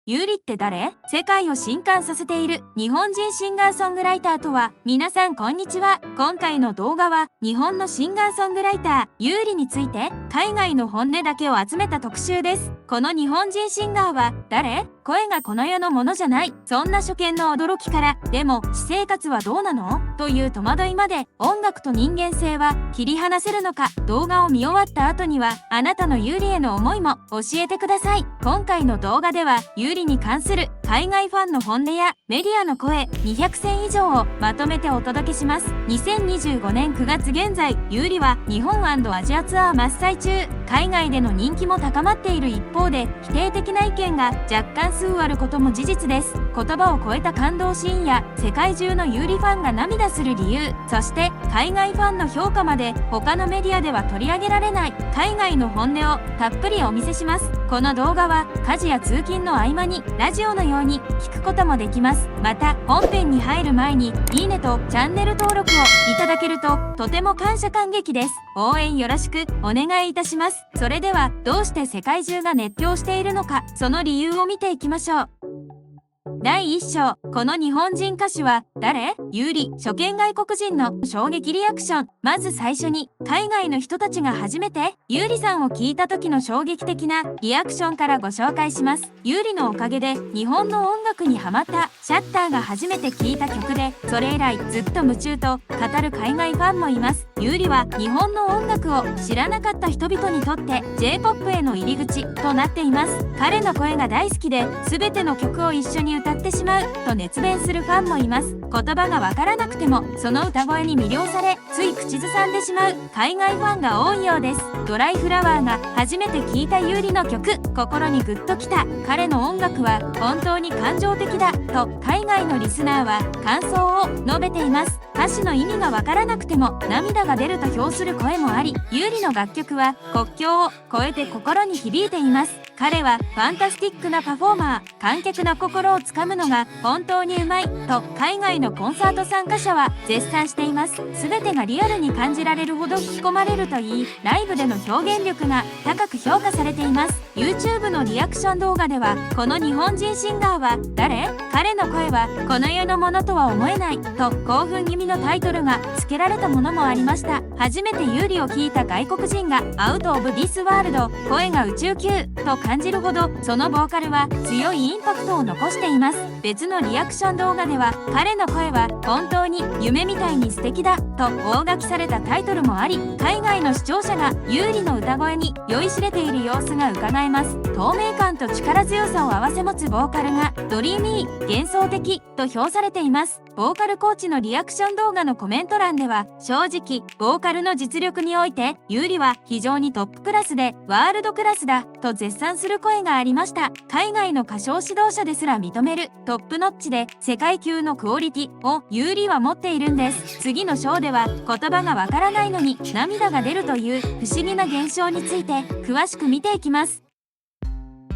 優里って誰？世界を震撼させている日本人シンガーソングライターとは？皆さんこんにちは。今回の動画は日本のシンガーソングライター優里について海外の本音だけを集めた特集です。この日本人シンガーは誰？声がこの世のものじゃない。そんな初見の驚きから、でも私生活はどうなの？という戸惑いまで、音楽と人間性は切り離せるのか？動画を見終わった後にはあなたの優里への思いも教えてください。今回の動画では優里に関する海外ファンの本音やメディアの声200選以上をまとめてお届けします。2025年9月現在、優里は日本&アジアツアー真っ最中。海外での人気も高まっている一方で、否定的な意見が若干数あることも事実です。言葉を超えた感動シーンや世界中の優里ファンが涙する理由、そして海外ファンの評価まで他のメディアでは取り上げられない海外の本音をたっぷりお見せします。この動画は家事や通勤の合間にラジオのように聞くこともできます。また本編に入る前にいいねとチャンネル登録をいただけるととても感謝感激です。応援よろしくお願いいたします。それではどうして世界中が熱狂しているのか、その理由を見ていきましょう。第1章、この日本人歌手は誰？優里。初見外国人の衝撃リアクション。まず最初に海外の人たちが初めて優里さんを聞いた時の衝撃的なリアクションからご紹介します。優里のおかげで日本の音楽にハマったシャッターが初めて聴いた曲で、それ以来ずっと夢中と語る海外ファンもいます。優里は日本の音楽を知らなかった人々にとって J-POP への入り口となっています。彼の声が大好きで全ての曲を一緒に歌ってしまうと熱弁するファンもいます。言葉がわからなくてもその歌声に魅了され、つい口ずさんでしまう海外ファンが多いようです。ドライフラワーが初めて聴いた優里の曲、心にグッときた。彼の音楽は本当に感情的だと海外のリスナーは感想を述べています。歌詞の意味がわからなくても涙が出ると評する声もあり、優里の楽曲は国境を越えて心に響いています。彼はファンタスティックなパフォーマー、観客の心をつかむのが本当にうまいと海外のコンサート参加者は絶賛しています。全てがリアルに感じられるほど引き込まれるといい、ライブでの表現力が高く評価されています。 YouTube のリアクション動画では、この日本人シンガーは誰？彼の声はこの世のものとは思えないと興奮気味のタイトルが付けられたものもありました。初めて優里を聴いた外国人がアウトオブディスワールド、声が宇宙級と感じるほどそのボーカルは強いインパクトを残しています。別のリアクション動画では、彼の声は本当に夢みたいに素敵だと大書きされたタイトルもあり、海外の視聴者が優里の歌声に酔いしれている様子が伺えます。透明感と力強さを併せ持つボーカルがドリーミー、幻想的と評されています。ボーカルコーチのリアクション動画のコメント欄では、正直ボーカルの実力において優里は非常にトップクラスでワールドクラスだと絶賛する声がありました。海外の歌唱指導者ですら認めるトップノッチで世界級のクオリティを優里は持っているんです。次の章では言葉がわからないのに涙が出るという不思議な現象について詳しく見ていきます。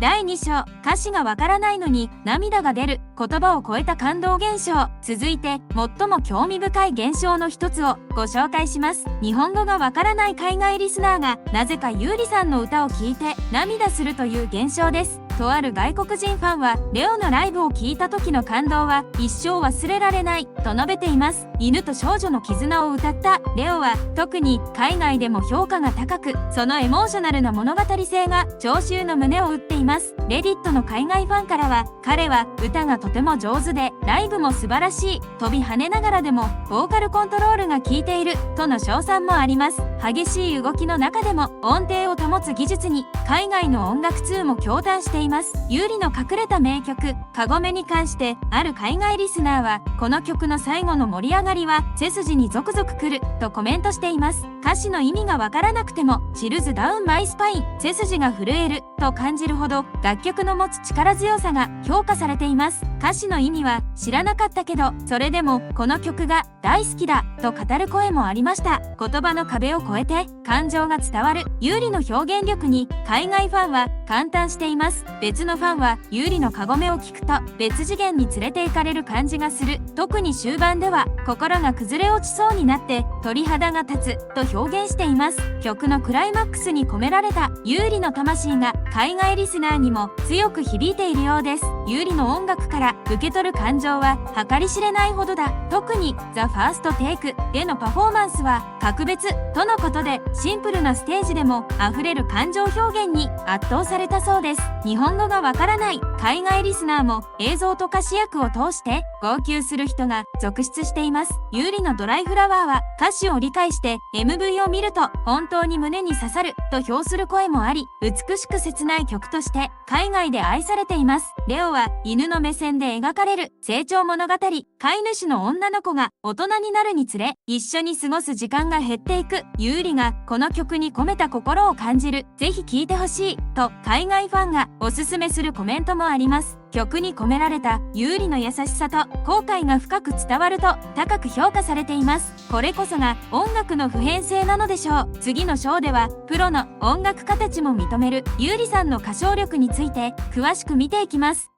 第2章、歌詞がわからないのに涙が出る、言葉を超えた感動現象。続いて最も興味深い現象の一つをご紹介します。日本語がわからない海外リスナーがなぜか優里さんの歌を聴いて涙するという現象です。とある外国人ファンは、レオのライブを聴いた時の感動は一生忘れられないと述べています。犬と少女の絆を歌ったレオは特に海外でも評価が高く、そのエモーショナルな物語性が聴衆の胸を打っています。レディットの海外ファンからは、彼は歌がとても上手でライブも素晴らしい、飛び跳ねながらでもボーカルコントロールが効いているとの称賛もあります。激しい動きの中でも音程を保つ技術に海外の音楽通も驚嘆しています。優里の隠れた名曲カゴメに関して、ある海外リスナーは、この曲の最後の盛り上がりは背筋にゾクゾクくるとコメントしています。歌詞の意味がわからなくてもチルズダウンマイスパイン、背筋が震えると感じるほど楽曲の持つ力強さが評価されています。歌詞の意味は知らなかったけど、それでもこの曲が大好きだと語る声もありました。言葉の壁を越えて感情が伝わる優里の表現力に海外ファンは感嘆しています。別のファンは、優里のカゴメを聞くと別次元に連れて行かれる感じがする、特に終盤では心が崩れ落ちそうになって鳥肌が立つと表現しています。曲のクライマックスに込められた優里の魂が海外リスナーにも強く響いているようです。優里の音楽から受け取る感情は計り知れないほどだ。特にザ・ファーストテイクでのパフォーマンスは格別とのことで、シンプルなステージでも溢れる感情表現に圧倒されたそうです。日本語がわからない海外リスナーも映像と歌詞役を通して号泣する人が続出しています。優里のドライフラワーは歌詞を理解して MV を見ると本当に胸に刺さると評する声もあり、美しく切ない曲として海外で愛されています。レオは犬の目線で描かれる成長物語。飼い主の女の子が大人になるにつれ一緒に過ごす時間が減っていく優里がこの曲に込めた心を感じる。ぜひ聴いてほしいと海外ファンがおすすめするコメントもあります。曲に込められた優里の優しさと後悔が深く伝わると高く評価されています。これこそが音楽の普遍性なのでしょう。次の章ではプロの音楽家たちも認める優里さんの歌唱力について詳しく見ていきます。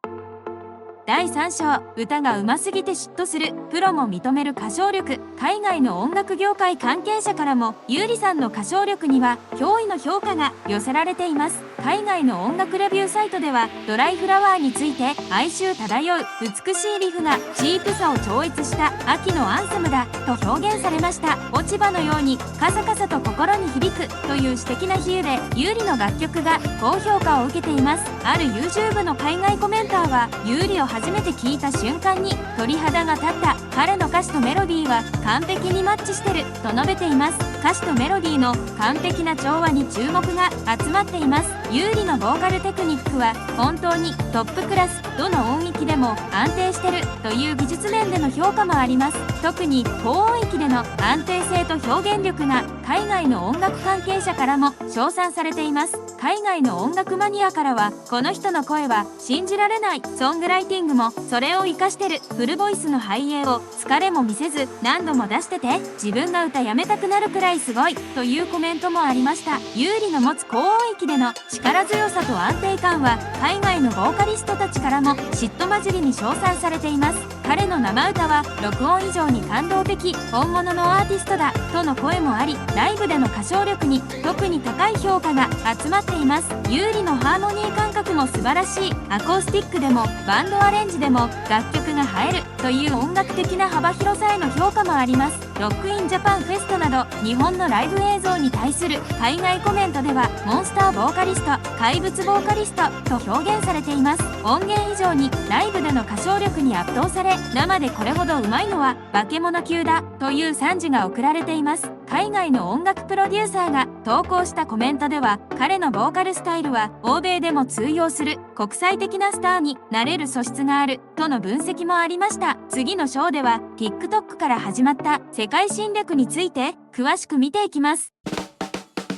第3章、歌が上手すぎて嫉妬するプロも認める歌唱力。海外の音楽業界関係者からも優里さんの歌唱力には驚異の評価が寄せられています。海外の音楽レビューサイトではドライフラワーについて、哀愁漂う美しいリフがチープさを超越した秋のアンセムだと表現されました。落ち葉のようにカサカサと心に響くという詩的な比喩で優里の楽曲が高評価を受けています。ある YouTube の海外コメンターは優里を初めて聴いた瞬間に鳥肌が立った。彼の歌詞とメロディーは完璧にマッチしてると述べています。歌詞とメロディーの完璧な調和に注目が集まっています。優里のボーカルテクニックは本当にトップクラス。どの音域でも安定してるという技術面での評価もあります。特に高音域での安定性と表現力が海外の音楽関係者からも称賛されています。海外の音楽マニアからは、この人の声は信じられない、ソングライティングもそれを活かしてる、フルボイスの俳優を疲れも見せず何度も出してて自分が歌やめたくなるくらいすごいというコメントもありました。優里の持つ高音域での力強さと安定感は海外のボーカリストたちからも嫉妬混じりに称賛されています。彼の生歌は録音以上に感動的、本物のアーティストだとの声もあり、ライブでの歌唱力に特に高い評価が集まっています。優里のハーモニー感覚も素晴らしい。アコースティックでもバンドアレンジでも楽曲が映えるという音楽的な幅広さへの評価もあります。ロックインジャパンフェストなど日本のライブ映像に対する海外コメントでは、モンスターボーカリスト、怪物ボーカリストと表現されています。音源以上にライブでの歌唱力に圧倒され、生でこれほど上手いのは化け物級だという賛辞が贈られています。海外の音楽プロデューサーが投稿したコメントでは、彼のボーカルスタイルは欧米でも通用する国際的なスターになれる素質があるとの分析もありました。次の章では TikTok から始まった世界侵略について詳しく見ていきます。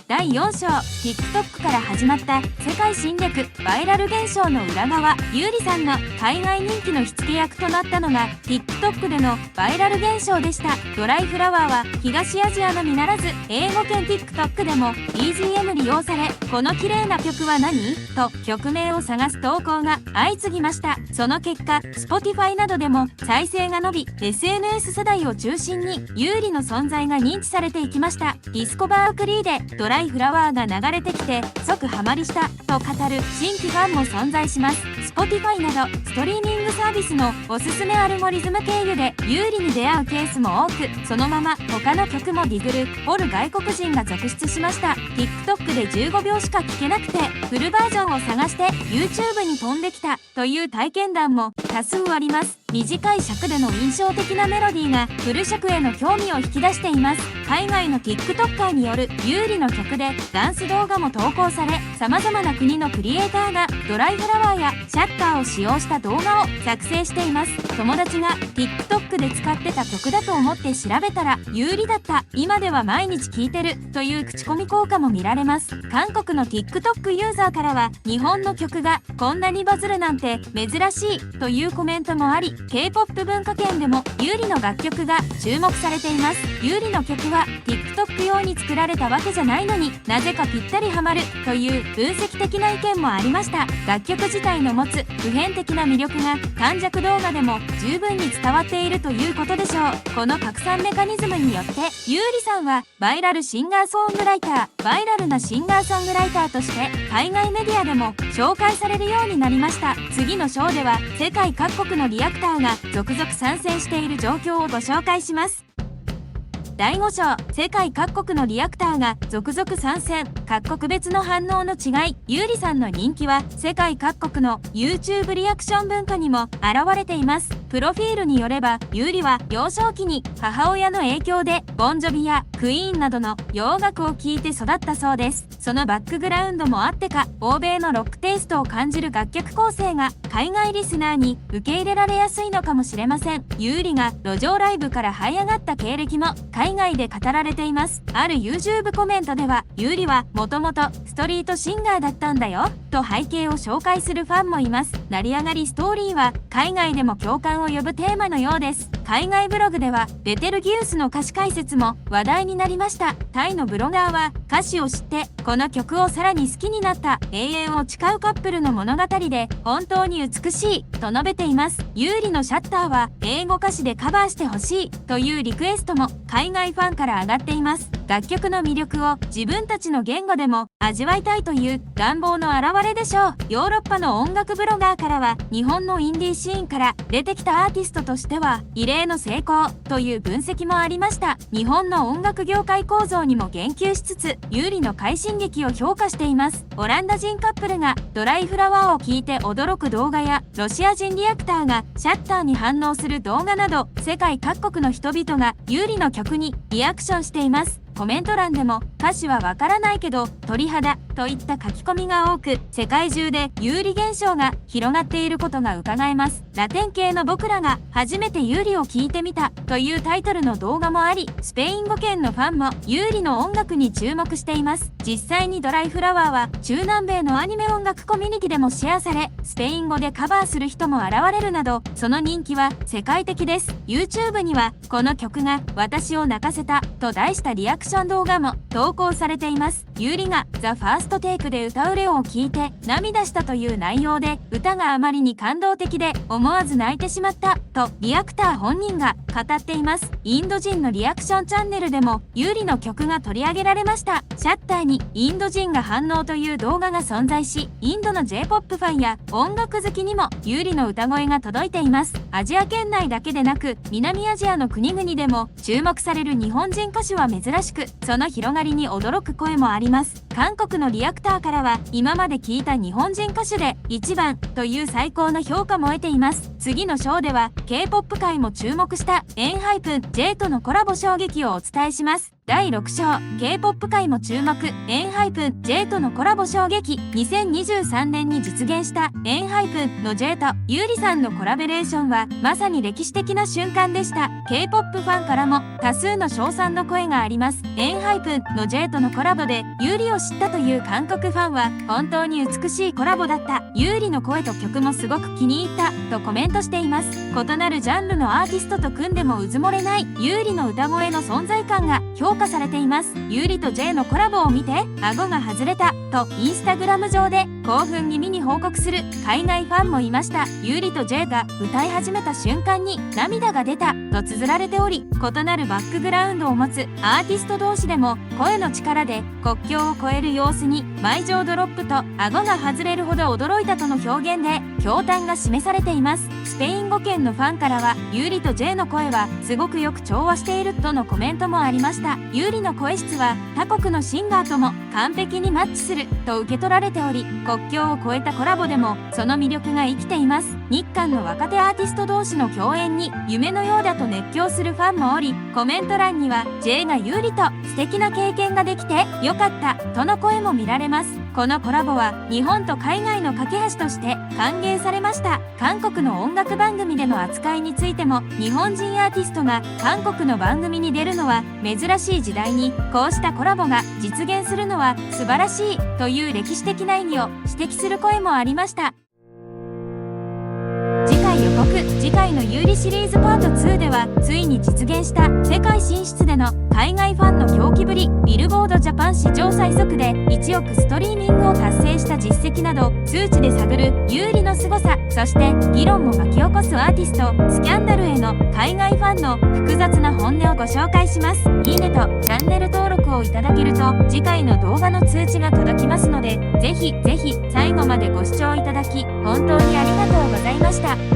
第4章、TikTok から始まった世界侵略バイラル現象の裏側。優里さんの海外人気の火付け役となったのが TikTok でのバイラル現象でした。ドライフラワーは東アジアのみならず英語圏 TikTok でも BGM 利用され、この綺麗な曲は何と曲名を探す投稿が相次ぎました。その結果 Spotify などでも再生が伸び、 SNS 世代を中心に優里の存在が認知されていきました。ディスコバークリーでドライフラワーが流れてきて即ハマりしたと語る新規ファンも存在します。 Spotify などストリーミングサービスのおすすめアルゴリズム経由で優里に出会うケースも多く、そのまま他の曲もディグル掘る外国人が続出しました。 TikTok で15秒しか聴けなくてフルバージョンを探して YouTube に飛んできたという体験談も多数あります。短い尺での印象的なメロディーがフル尺への興味を引き出しています。海外の TikToker による優里の曲でダンス動画も投稿され、様々な国のクリエイターがドライフラワーやシャッターを使用した動画を作成しています。友達が TikTok で使ってた曲だと思って調べたら優里だった、今では毎日聴いてるという口コミ効果も見られます。韓国の TikTok ユーザーからは、日本の曲がこんなにバズるなんて珍しいというコメントもあり、K-POP 文化圏でも優里の楽曲が注目されています。優里の曲は TikTok 用に作られたわけじゃないのになぜかぴったりハマるという分析的な意見もありました。楽曲自体の持持つ普遍的な魅力が短尺動画でも十分に伝わっているということでしょう。この拡散メカニズムによって優里さんはバイラルシンガーソングライター、バイラルなシンガーソングライターとして海外メディアでも紹介されるようになりました。次の章では世界各国のリアクターが続々参戦している状況をご紹介します。第5章、世界各国のリアクターが続々参戦。各国別の反応の違い。優里さんの人気は世界各国の YouTube リアクション文化にも現れています。プロフィールによれば優里は幼少期に母親の影響でボンジョビやクイーンなどの洋楽を聴いて育ったそうです。そのバックグラウンドもあってか、欧米のロックテイストを感じる楽曲構成が海外リスナーに受け入れられやすいのかもしれません。優里が路上ライブから這い上がった経歴も海外で語られています。ある YouTube コメントでは、優里はもともとストリートシンガーだったんだよと背景を紹介するファンもいます。成り上がりストーリーは海外でも共感を呼ぶテーマのようです。海外ブログではベテルギウスの歌詞解説も話題になりました。タイのブロガーは歌詞を知ってこの曲をさらに好きになった、永遠を誓うカップルの物語で本当に美しいと述べています。優里のシャッターは英語歌詞でカバーしてほしいというリクエストも海外ファンから上がっています。楽曲の魅力を自分たちの言語でも味わいたいという願望の表れでしょう。ヨーロッパの音楽ブロガーからは、日本のインディーシーンから出てきたアーティストとしては異例の成功という分析もありました。日本の音楽業界構造にも言及しつつ、優里の快進撃を評価しています。オランダ人カップルがドライフラワーを聴いて驚く動画や、ロシア人リアクターがシャッターに反応する動画など、世界各国の人々が優里の曲にリアクションしています。コメント欄でも歌詞はわからないけど鳥肌といった書き込みが多く、世界中で優里現象が広がっていることが伺えます。ラテン系の僕らが初めて優里を聴いてみたというタイトルの動画もあり、スペイン語圏のファンも優里の音楽に注目しています。実際にドライフラワーは中南米のアニメ音楽コミュニティでもシェアされ、スペイン語でカバーする人も現れるなど、その人気は世界的です。 YouTube にはこの曲が私を泣かせたと題したリアクション動画も投稿されています。優里がザ・ファーストテイクで歌うレオを聴いて涙したという内容で、歌があまりに感動的で思わず泣いてしまったとリアクター本人が語っています。インド人のリアクションチャンネルでも優里の曲が取り上げられました。シャッターにインド人が反応という動画が存在し、インドの J-POP ファンや音楽好きにも優里の歌声が届いています。アジア圏内だけでなく南アジアの国々でも注目される日本人歌手は珍しく、その広がりに驚く声もあります。韓国のリアクターからは、今まで聞いた日本人歌手で一番という最高の評価も得ています。次の章では K-POP 界も注目したENHYPEN、J とのコラボ衝撃をお伝えします。第6章、K-POP 界も注目、ENHYPEN、J とのコラボ衝撃。2023年に実現したENHYPENの J と優里さんのコラボレーションはまさに歴史的な瞬間でした。 K-POP ファンからも多数の称賛の声があります。ENHYPENの J とのコラボで優里を知ったという韓国ファンは、本当に美しいコラボだった、優里の声と曲もすごく気に入ったとコメントしています。異なるジャンルのアーティストと組んでもうずもれない優里の歌声の存在感が評価されています。優里と J のコラボを見て顎が外れたとインスタグラム上で興奮気味に報告する海外ファンもいました。優里と J が歌い始めた瞬間に涙が出たと綴られており、異なるバックグラウンドを持つアーティスト同士でも声の力で国境を越える様子に毎情ドロップと顎が外れるほど驚いたとの表現で驚嘆が示されています。スペイン語圏のファンからは、優里と J の声はすごくよく調和しているとのコメントもありました。優里の声質は他国のシンガーとも完璧にマッチすると受け取られており、国境を越えたコラボでもその魅力が生きています。日韓の若手アーティスト同士の共演に夢のようだと熱狂するファンもおり、コメント欄には J が優里と素敵な経験ができてよかったとの声も見られます。このコラボは日本と海外の架け橋として歓迎されました。韓国の音楽番組での扱いについても、日本人アーティストが韓国の番組に出るのは珍しい時代にこうしたコラボが実現するのは素晴らしいという歴史的な意義を指摘する声もありました。次回予告。次回の有利シリーズパート2ではついに実現した世界進出での海外ファンの狂気ぶり、ビルボードジャパン史上最速で1億ストリーミングを達成した実績など数値で探る有利の凄さ、そして議論も巻き起こすアーティストスキャンダルへの海外ファンの複雑な本音をご紹介します。いいねとチャンネル登録をいただけると次回の動画の通知が届きますので、ぜひぜひ最後までご視聴いただき本当にありがとうございました。